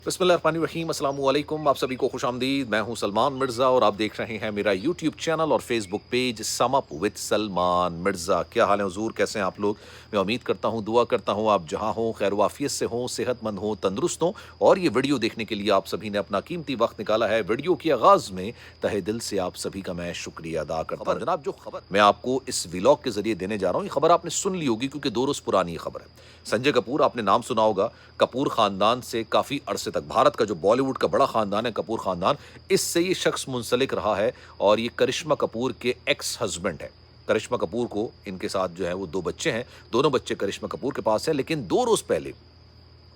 बिस्मिल्लाहिर्रहमानिर्रहीम, अस्सलाम वालेकुम। आप सभी को खुश आमदीद। मैं हूं सलमान मिर्ज़ा और आप देख रहे हैं मेरा यूट्यूब चैनल और Facebook page sum up with Salman Mirza. क्या हाल है हुजूर, कैसे हैं आप लोग? मैं उम्मीद करता हूं, दुआ करता हूं आप जहां हों खैर वाफियत से हों, सेहतमंद हों, तंदुरुस्त हों। और ये वीडियो देखने के लिए आप सभी ने अपना कीमती वक्त निकाला है। वीडियो के आगाज़ में तहे दिल से आप सभी का मैं शुक्रिया अदा करता हूं। जनाब, जो खबर मैं आपको इस व्लॉग के जरिए देने जा रहा हूं, ये खबर आपने सुन ली होगी क्योंकि 2 रोज़ पुरानी ये खबर है। संजय कपूर, आपने नाम सुना होगा। कपूर खानदान से काफ़ी अरसे तक भारत का जो बॉलीवुड का बड़ा खानदान है कपूर खानदान, इससे ये शख्स मुंसलिक रहा है और ये करिश्मा कपूर के एक्स हस्बैंड है। करिश्मा कपूर को इनके साथ जो है वो 2 बच्चे हैं, दोनों बच्चे करिश्मा कपूर के पास हैं। लेकिन 2 रोज़ पहले,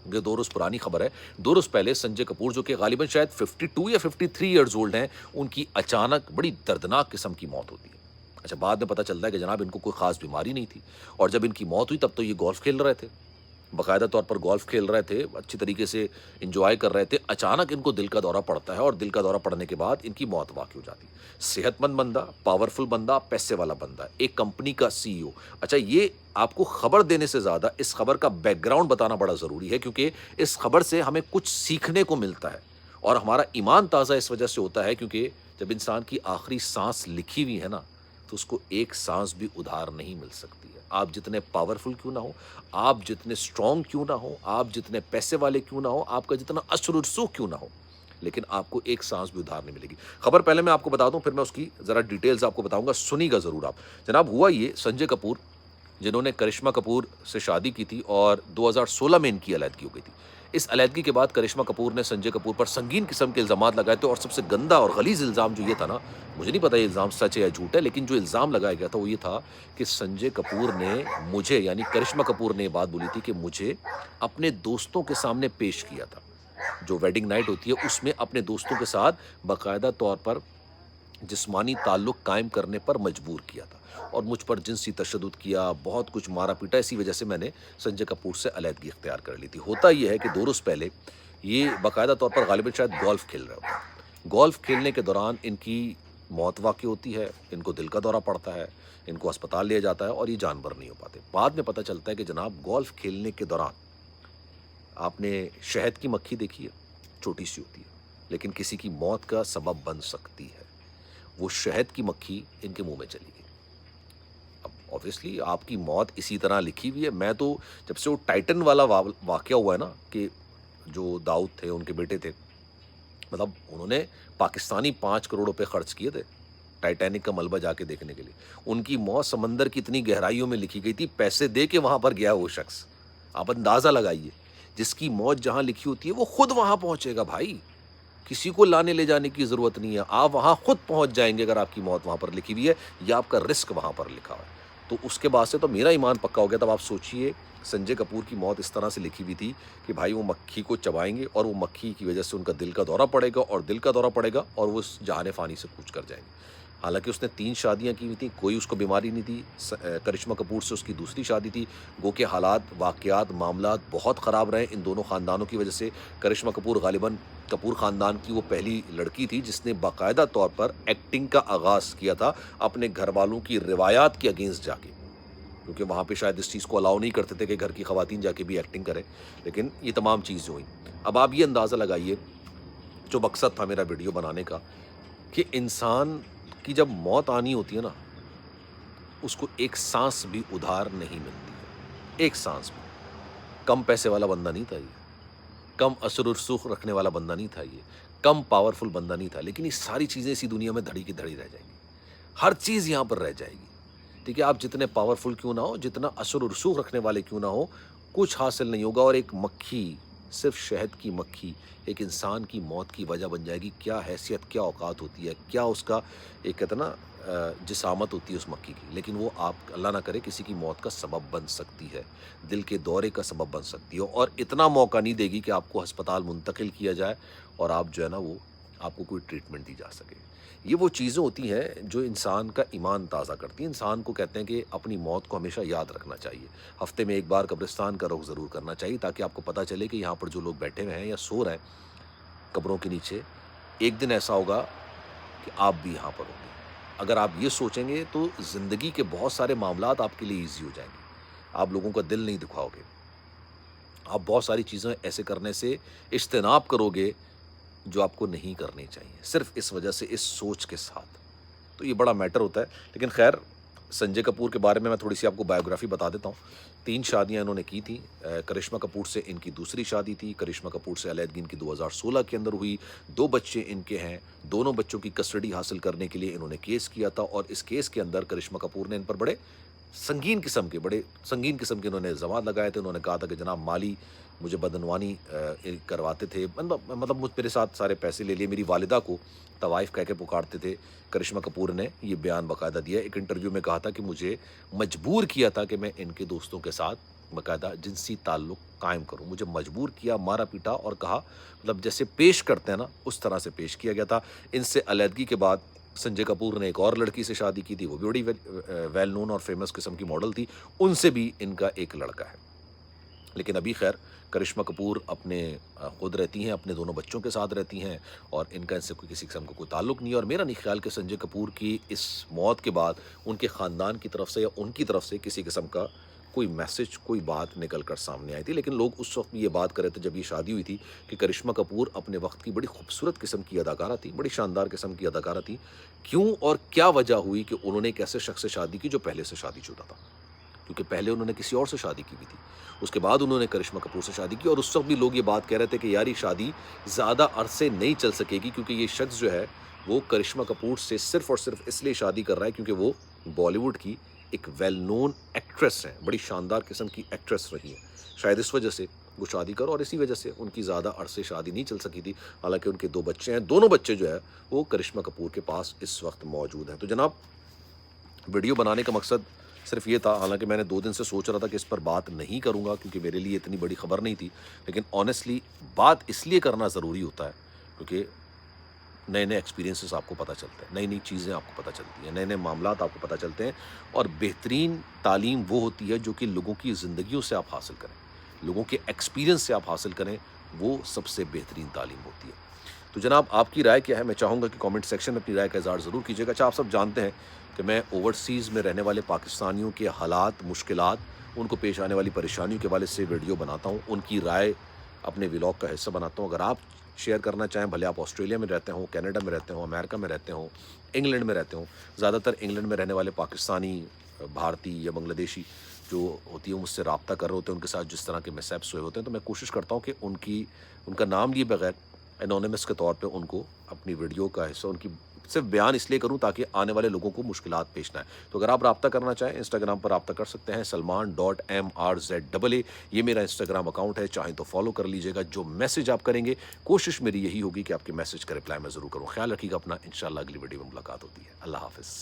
ये 2 रोज़ पुरानी खबर है, 2 रोज़ पहले संजय कपूर जो कि गालिबन शायद 52 या 53 ईयर्स ओल्ड हैं, उनकी अचानक बड़ी दर्दनाक किस्म की मौत होती है। अच्छा, बाद में पता चलता है कि जनाब इनको कोई ख़ास बीमारी नहीं थी और जब इनकी मौत हुई तब तो ये गोल्फ़ खेल रहे थे। बाकायदा तौर पर गोल्फ खेल रहे थे, अच्छी तरीके से एंजॉय कर रहे थे। अचानक इनको दिल का दौरा पड़ता है और दिल का दौरा पड़ने के बाद इनकी मौत वाक़ई हो जाती है। सेहतमंद बंदा, पावरफुल बंदा, पैसे वाला बंदा, एक कंपनी का सीईओ। अच्छा, ये आपको खबर देने से ज़्यादा इस खबर का बैकग्राउंड बताना बड़ा ज़रूरी है क्योंकि इस खबर से हमें कुछ सीखने को मिलता है और हमारा ईमान ताज़ा इस वजह से होता है क्योंकि जब इंसान की आखिरी सांस लिखी हुई है ना, तो उसको एक सांस भी उधार नहीं मिल सकती है। आप जितने पावरफुल क्यों ना हो, आप जितने स्ट्रांग क्यों ना हो, आप जितने पैसे वाले क्यों ना हो, आपका जितना अश्रु रसूख क्यों ना हो, लेकिन आपको एक सांस भी उधार नहीं मिलेगी। खबर पहले मैं आपको बता दूं, फिर मैं उसकी जरा डिटेल्स आपको बताऊंगा, सुनिएगा जरूर आप। जनाब, हुआ ये, संजय कपूर जिन्होंने करिश्मा कपूर से शादी की थी और 2016 में इनकी अलैदगी हो गई थी। इस अलैदगी के बाद करिश्मा कपूर ने संजय कपूर पर संगीन किस्म के इल्ज़ामात लगाए थे और सबसे गंदा और गलीज़ इल्ज़ाम जो ये था ना, मुझे नहीं पता ये इल्ज़ाम सच है या झूठ है, लेकिन जो इल्ज़ाम लगाया गया था वो ये था कि संजय कपूर ने मुझे, यानी करिश्मा कपूर ने ये बात बोली थी कि मुझे अपने दोस्तों के सामने पेश किया था। जो वेडिंग नाइट होती है उसमें अपने दोस्तों के साथ बाकायदा तौर पर जिस्मानी ताल्लुक कायम करने पर मजबूर किया था और मुझ पर जिनसी तशद्दुद किया, बहुत कुछ मारा पीटा। इसी वजह से मैंने संजय कपूर से अलैदगी इख्तियार कर ली थी। होता यह है कि 2 रोज़ पहले ये बाकायदा तौर पर गालिबन शायद गोल्फ़ खेल रहे होते हैं। गोल्फ़ खेलने के दौरान इनकी मौत वाक़ई होती है, इनको दिल का दौरा पड़ता है, इनको अस्पताल लिया जाता है और ये जानवर नहीं हो पाते। बाद में पता चलता है कि जनाब गोल्फ़ खेलने के दौरान आपने शहद की मक्खी देखी है? छोटी-सी होती है, लेकिन किसी की मौत का सबब बन सकती है। वो शहद की मक्खी इनके मुंह में चली गई। अब ऑब्वियसली आपकी मौत इसी तरह लिखी हुई है। मैं तो जब से वो टाइटन वाला वाकया हुआ है ना, कि जो दाऊद थे उनके बेटे थे, मतलब उन्होंने पाकिस्तानी 5 करोड़ रुपए खर्च किए थे टाइटैनिक का मलबा जाके देखने के लिए। उनकी मौत समंदर की इतनी गहराइयों में लिखी गई थी, पैसे दे के वहां पर गया वो शख्स। आप अंदाजा लगाइए, जिसकी मौत जहां लिखी होती है वो खुद वहां पहुंचेगा भाई। किसी को लाने ले जाने की ज़रूरत नहीं है। आप वहाँ खुद पहुँच जाएँगे अगर आपकी मौत वहाँ पर लिखी हुई है या आपका रिस्क वहाँ पर लिखा हुआ है। तो उसके बाद से तो मेरा ईमान पक्का हो गया। तब आप सोचिए, संजय कपूर की मौत इस तरह से लिखी हुई थी कि भाई वो मक्खी को चबाएँगे और वो मक्खी की वजह से उनका दिल का दौरा पड़ेगा और दिल का दौरा पड़ेगा और वो इस जहान फ़ानी से कूच कर जाएँगे। हालाँकि उसने 3 शादियाँ की हुई थी, कोई उसको बीमारी नहीं थी। करिश्मा कपूर से उसकी दूसरी शादी थी। गो के हालात, वाक़यात, मामलात बहुत ख़राब रहे इन दोनों ख़ानदानों की वजह से। करिश्मा कपूर गालिबन कपूर ख़ानदान की वो पहली लड़की थी जिसने बाकायदा तौर पर एक्टिंग का आगाज़ किया था अपने घरवालों की रिवायात के अगेंस्ट जाके, क्योंकि वहाँ पे शायद इस चीज़ को अलाउ नहीं करते थे कि घर की ख़वातीन जाके भी एक्टिंग करें। लेकिन ये तमाम चीज़ हुई। अब आप ये अंदाज़ा लगाइए, जो मकसद था मेरा वीडियो बनाने का, कि इंसान की जब मौत आनी होती है ना, उसको एक सांस भी उधार नहीं मिलती है, एक सांस भी। कम पैसे वाला बंदा नहीं था ये, कम असर रसूख रखने वाला बंदा नहीं था ये, कम पावरफुल बंदा नहीं था, लेकिन ये सारी चीज़ें इसी दुनिया में धड़ी की धड़ी रह जाएंगी। हर चीज़ यहाँ पर रह जाएगी। ठीक है, आप जितने पावरफुल क्यों ना हो, जितना असर रसूख रखने वाले क्यों ना हो, कुछ हासिल नहीं होगा। और एक मक्खी, सिर्फ शहद की मक्खी, एक इंसान की मौत की वजह बन जाएगी। क्या हैसियत, क्या औकात होती है, क्या उसका एक कहते ना जिसामत होती है उस मक्खी की। लेकिन वो आप अल्लाह ना करे किसी की मौत का सबब बन सकती है, दिल के दौरे का सबब बन सकती है और इतना मौका नहीं देगी कि आपको अस्पताल मुंतकिल किया जाए और आप जो है ना वो आपको कोई ट्रीटमेंट दी जा सके। ये वो चीज़ें होती हैं जो इंसान का ईमान ताज़ा करती हैं। इंसान को कहते हैं कि अपनी मौत को हमेशा याद रखना चाहिए। हफ्ते में एक बार कब्रिस्तान का रुख ज़रूर करना चाहिए ताकि आपको पता चले कि यहाँ पर जो लोग बैठे हुए हैं या सो रहे हैं कब्रों के नीचे, एक दिन ऐसा होगा कि आप भी यहाँ पर होंगे। अगर आप ये सोचेंगे तो ज़िंदगी के बहुत सारे मामलात आपके लिए ईज़ी हो जाएंगे। आप लोगों का दिल नहीं दुखाओगे। آپ بہت ساری چیزیں ایسے کرنے سے اجتناب کرو گے جو آپ کو نہیں کرنی چاہیے، صرف اس وجہ سے، اس سوچ کے ساتھ۔ تو یہ بڑا میٹر ہوتا ہے۔ لیکن خیر، سنجے کپور کے بارے میں تھوڑی سی آپ کو بایوگرافی بتا دیتا ہوں۔ 3 شادیاں انہوں نے کی تھیں۔ کرشمہ کپور سے ان کی دوسری شادی تھی۔ کرشمہ کپور سے علیحدگی ان کی 2016 کے اندر ہوئی۔ 2 بچے ان کے ہیں۔ دونوں بچوں کی کسٹڈی حاصل کرنے کے لیے انہوں نے کیس کیا تھا، اور اس کیس کے اندر کرشمہ کپور نے ان پر بڑے سنگین قسم کے انہوں نے الزامات لگائے تھے۔ انہوں نے کہا تھا کہ جناب مالی مجھے بدعنوانی کرواتے تھے، مطلب میرے ساتھ سارے پیسے لے لیے، میری والدہ کو طوائف کہہ کے پکارتے تھے۔ کرشمہ کپور نے یہ بیان باقاعدہ دیا، ایک انٹرویو میں کہا تھا کہ مجھے مجبور کیا تھا کہ میں ان کے دوستوں کے ساتھ باقاعدہ جنسی تعلق قائم کروں، مجھے مجبور کیا، مارا پیٹا، اور کہا مطلب جیسے پیش کرتے ہیں نا اس طرح سے پیش کیا گیا تھا۔ ان سے علیحدگی کے بعد سنجے کپور نے ایک اور لڑکی سے شادی کی تھی، وہ بھی بڑی ویل نون اور فیمس قسم کی ماڈل تھی، ان سے بھی ان کا ایک لڑکا ہے۔ لیکن ابھی خیر کرشمہ کپور اپنے خود رہتی ہیں، اپنے دونوں بچوں کے ساتھ رہتی ہیں، اور ان کا ان سے کسی قسم کا کوئی تعلق نہیں ہے۔ اور میرا نہیں خیال کہ سنجے کپور کی اس موت کے بعد ان کے خاندان کی طرف سے یا ان کی طرف سے کسی قسم کا کوئی میسج، کوئی بات نکل کر سامنے آئی تھی۔ لیکن لوگ اس وقت یہ بات کر رہے تھے جب یہ شادی ہوئی تھی کہ کرشمہ کپور اپنے وقت کی بڑی خوبصورت قسم کی اداکارہ تھی، بڑی شاندار قسم کی اداکارہ تھی۔ کیوں اور کیا وجہ ہوئی کہ انہوں نے ایک ایسے شخص سے شادی کی جو پہلے سے شادی شدہ تھا؟ کیونکہ پہلے انہوں نے کسی اور سے شادی کی ہوئی تھی، اس کے بعد انہوں نے کرشمہ کپور سے شادی کی، اور اس وقت بھی لوگ یہ بات کہہ رہے تھے کہ یار یہ شادی زیادہ عرصے نہیں چل سکے گی، کیونکہ یہ شخص جو ہے وہ کرشمہ کپور سے صرف اور صرف اس لیے شادی کر رہا ہے کیونکہ وہ بالی ووڈ کی ایک ویل نون ایکٹریس ہیں، بڑی شاندار قسم کی ایکٹریس رہی ہیں، شاید اس وجہ سے وہ شادی کرو، اور اسی وجہ سے ان کی زیادہ عرصے شادی نہیں چل سکی تھی۔ حالانکہ ان کے 2 بچے ہیں، دونوں بچے جو ہے وہ کرشمہ کپور کے پاس اس وقت موجود ہیں۔ تو جناب ویڈیو بنانے کا مقصد صرف یہ تھا، حالانکہ میں نے 2 دن سے سوچ رہا تھا کہ اس پر بات نہیں کروں گا کیونکہ میرے لیے اتنی بڑی خبر نہیں تھی، لیکن آنیسٹلی بات اس لیے کرنا ضروری ہوتا ہے کیونکہ نئے نئے ایکسپیرینسز آپ کو پتہ چلتے ہیں، نئی نئی چیزیں آپ کو پتہ چلتی ہیں، نئے نئے معاملات آپ کو پتہ چلتے ہیں، اور بہترین تعلیم وہ ہوتی ہے جو کہ لوگوں کی زندگیوں سے آپ حاصل کریں، لوگوں کے ایکسپیرینس سے آپ حاصل کریں، وہ سب سے بہترین تعلیم ہوتی ہے۔ تو جناب آپ کی رائے کیا ہے؟ میں چاہوں گا کہ کامنٹ سیکشن میں اپنی رائے کا اظہار ضرور کیجیے گا۔ اچھا، آپ سب جانتے ہیں کہ میں اوورسیز میں رہنے والے پاکستانیوں کے حالات، مشکلات، ان کو پیش آنے والی پریشانیوں کے حوالے سے ویڈیو بناتا ہوں، ان کی رائے اپنے ولاگ کا حصہ بناتا ہوں۔ اگر آپ شیئر کرنا چاہیں، بھلے آپ آسٹریلیا میں رہتے ہوں، کینیڈا میں رہتے ہوں، امریکہ میں رہتے ہوں، انگلینڈ میں رہتے ہوں، زیادہ تر انگلینڈ میں رہنے والے پاکستانی، بھارتی یا بنگلہ دیشی جو ہوتی ہے مجھ سے رابطہ کر رہے ہوتے ہیں، ان کے ساتھ جس طرح کے مسائب ہوئے ہوتے ہیں، تو میں کوشش کرتا ہوں کہ ان کا نام لیے بغیر انونیمس کے طور پہ ان کو اپنی ویڈیو کا حصہ، ان کی صرف بیان اس لیے کروں تاکہ آنے والے لوگوں کو مشکلات پیش نہ آئے۔ تو اگر آپ رابطہ کرنا چاہیں، انسٹاگرام پر رابطہ کر سکتے ہیں، salman.mrza، یہ میرا انسٹاگرام اکاؤنٹ ہے، چاہیں تو فالو کر لیجیے گا۔ جو میسج آپ کریں گے، کوشش میری یہی ہوگی کہ آپ کے میسج کا رپلائی میں ضرور کروں۔ خیال رکھیے گا اپنا، انشاءاللہ اگلی ویڈیو میں ملاقات ہوتی ہے۔ اللہ حافظ۔